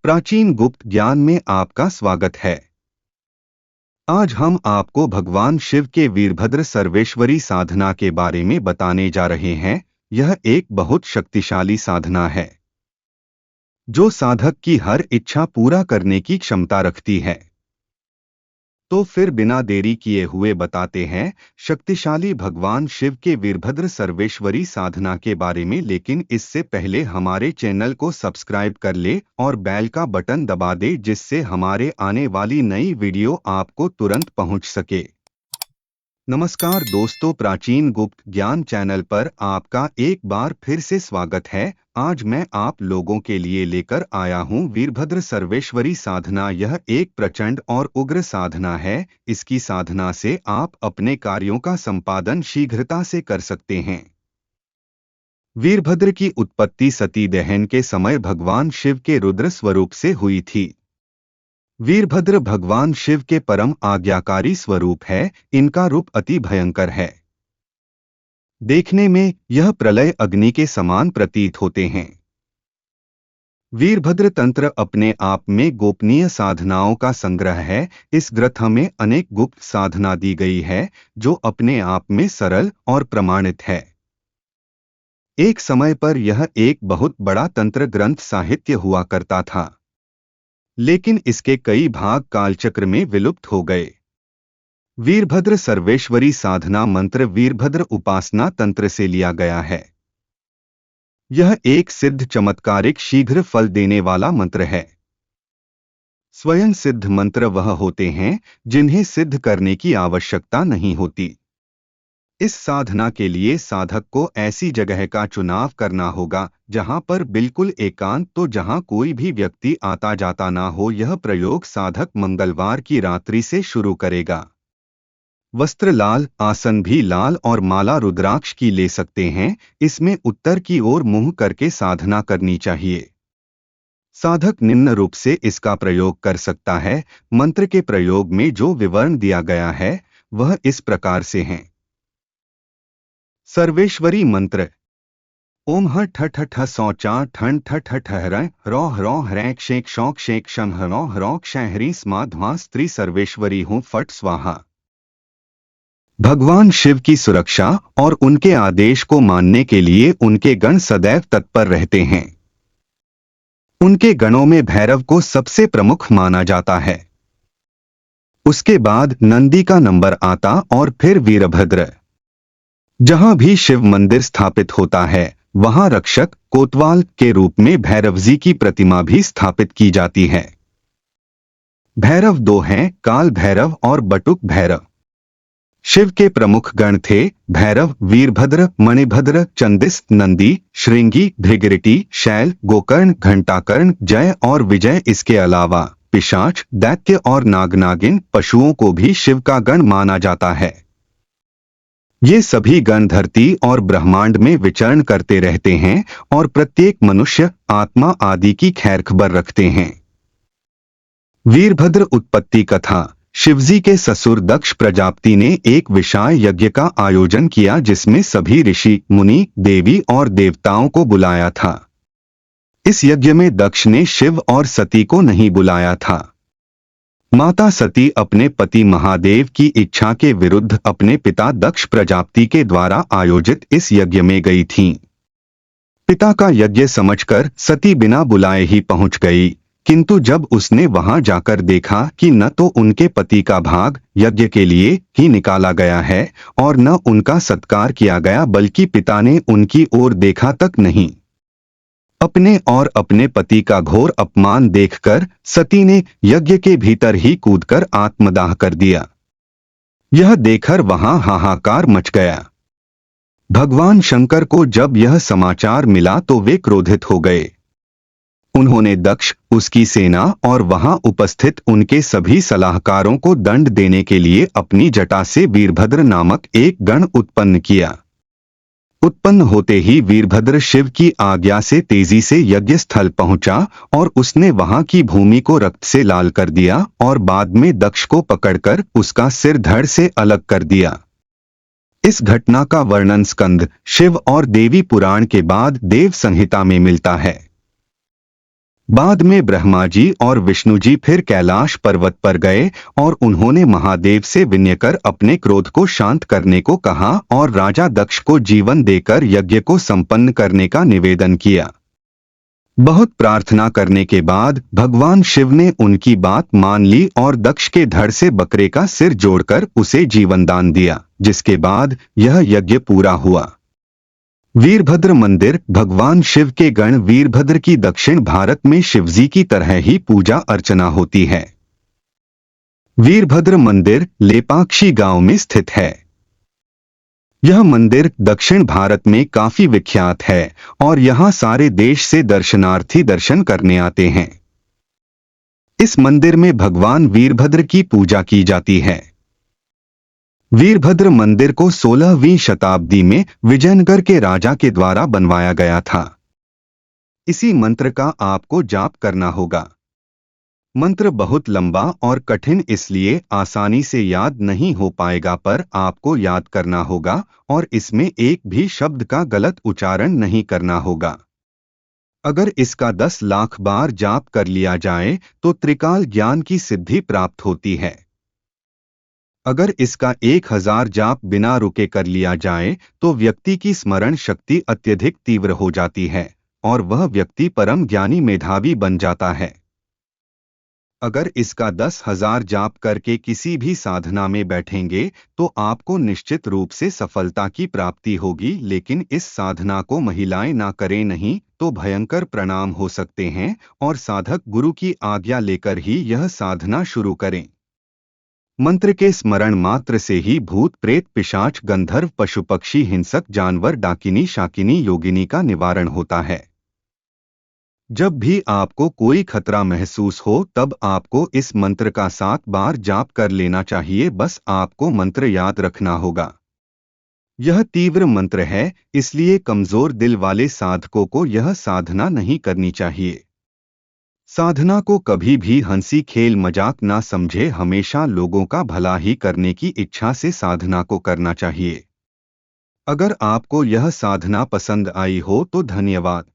प्राचीन गुप्त ज्ञान में आपका स्वागत है। आज हम आपको भगवान शिव के वीरभद्र सर्वेश्वरी साधना के बारे में बताने जा रहे हैं। यह एक बहुत शक्तिशाली साधना है जो साधक की हर इच्छा पूरा करने की क्षमता रखती है। तो फिर बिना देरी किए हुए बताते हैं शक्तिशाली भगवान शिव के वीरभद्र सर्वेश्वरी साधना के बारे में। लेकिन इससे पहले हमारे चैनल को सब्सक्राइब कर ले और बेल का बटन दबा दे, जिससे हमारे आने वाली नई वीडियो आपको तुरंत पहुंच सके। नमस्कार दोस्तों, प्राचीन गुप्त ज्ञान चैनल पर आपका एक बार फिर से स्वागत है। आज मैं आप लोगों के लिए लेकर आया हूं वीरभद्र सर्वेश्वरी साधना। यह एक प्रचंड और उग्र साधना है। इसकी साधना से आप अपने कार्यों का संपादन शीघ्रता से कर सकते हैं। वीरभद्र की उत्पत्ति सती दहन के समय भगवान शिव के रुद्र स्वरूप से हुई थी। वीरभद्र भगवान शिव के परम आज्ञाकारी स्वरूप है। इनका रूप अति भयंकर है। देखने में यह प्रलय अग्नि के समान प्रतीत होते हैं। वीरभद्र तंत्र अपने आप में गोपनीय साधनाओं का संग्रह है। इस ग्रंथ में अनेक गुप्त साधना दी गई है जो अपने आप में सरल और प्रमाणित है। एक समय पर यह एक बहुत बड़ा तंत्र ग्रंथ साहित्य हुआ करता था, लेकिन इसके कई भाग कालचक्र में विलुप्त हो गए। वीरभद्र सर्वेश्वरी साधना मंत्र वीरभद्र उपासना तंत्र से लिया गया है। यह एक सिद्ध चमत्कारिक शीघ्र फल देने वाला मंत्र है। स्वयं सिद्ध मंत्र वह होते हैं जिन्हें सिद्ध करने की आवश्यकता नहीं होती। इस साधना के लिए साधक को ऐसी जगह का चुनाव करना होगा जहां पर बिल्कुल एकांत, तो जहां कोई भी व्यक्ति आता जाता ना हो। यह प्रयोग साधक मंगलवार की रात्रि से शुरू करेगा। वस्त्र लाल, आसन भी लाल और माला रुद्राक्ष की ले सकते हैं। इसमें उत्तर की ओर मुंह करके साधना करनी चाहिए। साधक निम्न रूप से इसका प्रयोग कर सकता है। मंत्र के प्रयोग में जो विवरण दिया गया है वह इस प्रकार से है। सर्वेश्वरी मंत्र। ओम ह ठ ठ ठ सौ चा ठन ठ ठ ठहर रौह रौह रैक शेक शौक शेक शम हरौह रौक शहरी स्मा ध्वा स्त्री सर्वेश्वरी हूँ फट स्वाहा। भगवान शिव की सुरक्षा और उनके आदेश को मानने के लिए उनके गण सदैव तत्पर रहते हैं। उनके गणों में भैरव को सबसे प्रमुख माना जाता है। उसके बाद नंदी का नंबर आता और फिर वीरभद्र। जहां भी शिव मंदिर स्थापित होता है वहां रक्षक कोतवाल के रूप में भैरव जी की प्रतिमा भी स्थापित की जाती है। भैरव दो हैं, काल भैरव और बटुक भैरव। शिव के प्रमुख गण थे भैरव, वीरभद्र, मणिभद्र, चंदिस, नंदी, श्रृंगी, भृगरिटी, शैल, गोकर्ण, घंटाकर्ण, जय और विजय। इसके अलावा पिशाच, दैत्य और नागनागिन पशुओं को भी शिव का गण माना जाता है। ये सभी गण धरती और ब्रह्मांड में विचरण करते रहते हैं और प्रत्येक मनुष्य, आत्मा आदि की खैरखबर रखते हैं। वीरभद्र उत्पत्ति कथा। शिवजी के ससुर दक्ष प्रजापति ने एक विशाल यज्ञ का आयोजन किया जिसमें सभी ऋषि, मुनि, देवी और देवताओं को बुलाया था। इस यज्ञ में दक्ष ने शिव और सती को नहीं बुलाया था। माता सती अपने पति महादेव की इच्छा के विरुद्ध अपने पिता दक्ष प्रजापति के द्वारा आयोजित इस यज्ञ में गई थीं। पिता का यज्ञ समझकर सती बिना बुलाए ही पहुंच गई, किंतु जब उसने वहां जाकर देखा कि न तो उनके पति का भाग यज्ञ के लिए ही निकाला गया है और न उनका सत्कार किया गया, बल्कि पिता ने उनकी ओर देखा तक नहीं। अपने और अपने पति का घोर अपमान देखकर सती ने यज्ञ के भीतर ही कूदकर आत्मदाह कर दिया। यह देखकर वहां हाहाकार मच गया। भगवान शंकर को जब यह समाचार मिला तो वे क्रोधित हो गए। उन्होंने दक्ष, उसकी सेना और वहां उपस्थित उनके सभी सलाहकारों को दंड देने के लिए अपनी जटा से वीरभद्र नामक एक गण उत्पन्न किया। उत्पन्न होते ही वीरभद्र शिव की आज्ञा से तेजी से यज्ञ स्थल पहुंचा और उसने वहां की भूमि को रक्त से लाल कर दिया और बाद में दक्ष को पकड़कर उसका सिर धड़ से अलग कर दिया। इस घटना का वर्णन स्कंद, शिव और देवी पुराण के बाद देव संहिता में मिलता है। बाद में ब्रह्मा जी और विष्णु जी फिर कैलाश पर्वत पर गए और उन्होंने महादेव से विनय कर अपने क्रोध को शांत करने को कहा और राजा दक्ष को जीवन देकर यज्ञ को संपन्न करने का निवेदन किया। बहुत प्रार्थना करने के बाद भगवान शिव ने उनकी बात मान ली और दक्ष के धड़ से बकरे का सिर जोड़कर उसे जीवन दान दिया, जिसके बाद यह यज्ञ पूरा हुआ। वीरभद्र मंदिर। भगवान शिव के गण वीरभद्र की दक्षिण भारत में शिवजी की तरह ही पूजा अर्चना होती है। वीरभद्र मंदिर लेपाक्षी गांव में स्थित है। यह मंदिर दक्षिण भारत में काफी विख्यात है और यहाँ सारे देश से दर्शनार्थी दर्शन करने आते हैं। इस मंदिर में भगवान वीरभद्र की पूजा की जाती है। वीरभद्र मंदिर को 16वीं शताब्दी में विजयनगर के राजा के द्वारा बनवाया गया था। इसी मंत्र का आपको जाप करना होगा। मंत्र बहुत लंबा और कठिन इसलिए आसानी से याद नहीं हो पाएगा, पर आपको याद करना होगा और इसमें एक भी शब्द का गलत उच्चारण नहीं करना होगा। अगर इसका 10 लाख बार जाप कर लिया जाए तो त्रिकाल ज्ञान की सिद्धि प्राप्त होती है। अगर इसका 1000 जाप बिना रुके कर लिया जाए तो व्यक्ति की स्मरण शक्ति अत्यधिक तीव्र हो जाती है और वह व्यक्ति परम ज्ञानी मेधावी बन जाता है। अगर इसका 10,000 जाप करके किसी भी साधना में बैठेंगे तो आपको निश्चित रूप से सफलता की प्राप्ति होगी, लेकिन इस साधना को महिलाएं ना करें, नहीं तो भयंकर परिणाम हो सकते हैं और साधक गुरु की आज्ञा लेकर ही यह साधना शुरू करें। मंत्र के स्मरण मात्र से ही भूत प्रेत पिशाच गंधर्व पशु पक्षी हिंसक जानवर डाकिनी शाकिनी योगिनी का निवारण होता है। जब भी आपको कोई खतरा महसूस हो तब आपको इस मंत्र का 7 बार जाप कर लेना चाहिए। बस आपको मंत्र याद रखना होगा। यह तीव्र मंत्र है, इसलिए कमजोर दिल वाले साधकों को यह साधना नहीं करनी चाहिए। साधना को कभी भी हंसी खेल मजाक ना समझे, हमेशा लोगों का भला ही करने की इच्छा से साधना को करना चाहिए। अगर आपको यह साधना पसंद आई हो तो धन्यवाद।